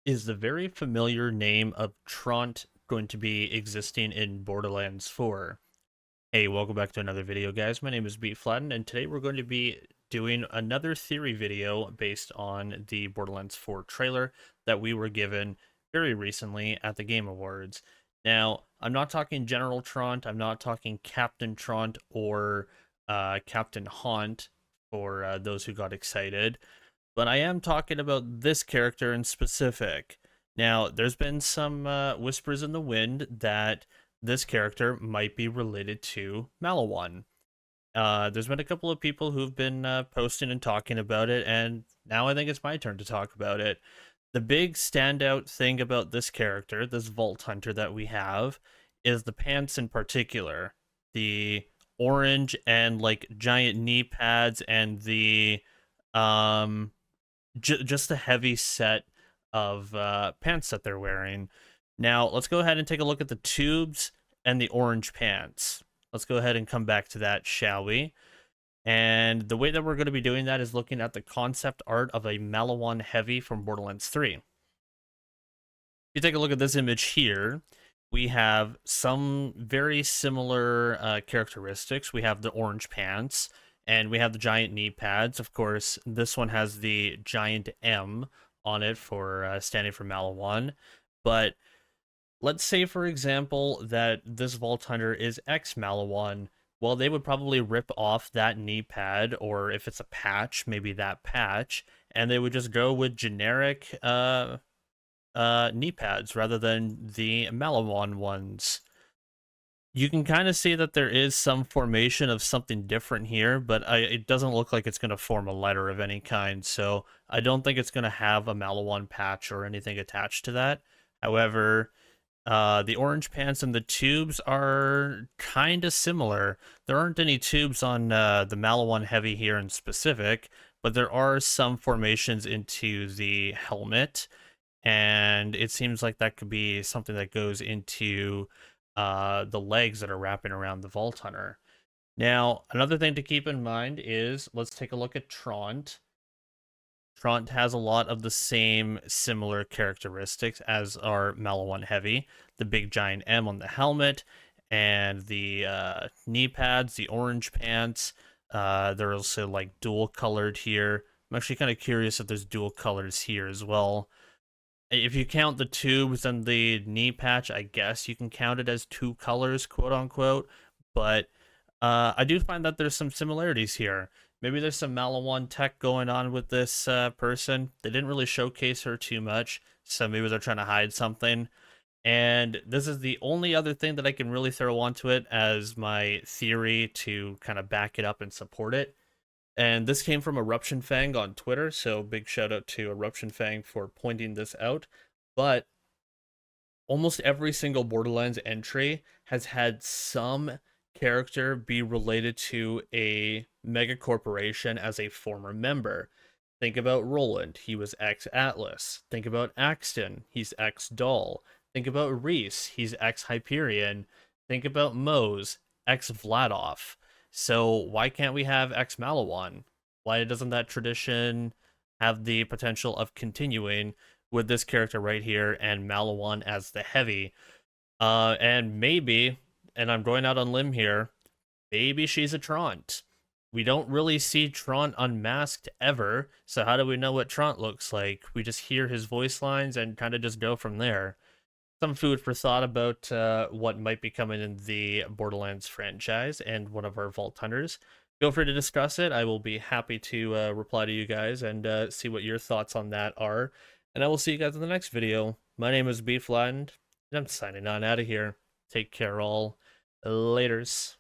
Is the very familiar name of Traunt going to be existing in Borderlands 4? Hey, welcome back to another video, guys. My name is Bflattened, and today we're going to be doing another theory video based on the Borderlands 4 trailer that we were given very recently at the Game Awards. Now, I'm not talking General Traunt, I'm not talking Captain Traunt or Captain Haunt for those who got excited, but I am talking about this character in specific. Now, there's been some whispers in the wind that this character might be related to maliwan. There's been a couple of people who've been posting and talking about it, and now I think it's my turn to talk about it. The big standout thing about this character, this Vault Hunter that we have, is the pants in particular. The orange and like giant knee pads and the just a heavy set of pants that they're wearing. Now, let's go ahead and take a look at the tubes and the orange pants. Let's go ahead and come back to that, shall we? And the way that we're going to be doing that is looking at the concept art of a maliwan heavy from Borderlands 3. If you take a look at this image here, we have some very similar characteristics. We have the orange pants, and we have the giant knee pads. Of course, this one has the giant M on it for standing for maliwan. But let's say, for example, that this Vault Hunter is ex-maliwan. Well, they would probably rip off that knee pad, or if it's a patch, maybe that patch, and they would just go with generic knee pads rather than the maliwan ones. You can kind of see that there is some formation of something different here, but it doesn't look like it's going to form a letter of any kind, so I don't think it's going to have a maliwan patch or anything attached to that. However, the orange pants and the tubes are kind of similar. There aren't any tubes on the maliwan heavy here in specific, but there are some formations into the helmet, and it seems like that could be something that goes into the legs that are wrapping around the Vault Hunter. Now, another thing to keep in mind is, let's take a look at Traunt. Traunt has a lot of the same similar characteristics as our maliwan heavy. The big giant M on the helmet, and the knee pads, the orange pants. They're also like dual colored here. I'm actually kind of curious if there's dual colors here as well. If you count the tubes and the knee patch, I guess you can count it as two colors, quote unquote. But I do find that there's some similarities here. Maybe there's some maliwan tech going on with this person. They didn't really showcase her too much, so maybe they're trying to hide something. And this is the only other thing that I can really throw onto it as my theory to kind of back it up and support it. And this came from Eruption Fang on Twitter, so big shout out to Eruption Fang for pointing this out. But almost every single Borderlands entry has had some character be related to a mega corporation as a former member. Think about Roland, he was ex-Atlas. Think about Axton, he's ex-Doll. Think about Reese, he's ex-Hyperion. Think about Mose, ex-Vladoff. So why can't we have ex-maliwan? Why doesn't that tradition have the potential of continuing with this character right here and maliwan as the heavy? And maybe, and I'm going out on limb here, maybe she's a Traunt. We don't really see Traunt unmasked ever, so how do we know what Traunt looks like? We just hear his voice lines and kind of just go from there. Some food for thought about what might be coming in the Borderlands franchise and one of our Vault Hunters. Feel free to discuss it. I will be happy to reply to you guys and see what your thoughts on that are. And I will see you guys in the next video. My name is Bflattened, and I'm signing on out of here. Take care all. Laters.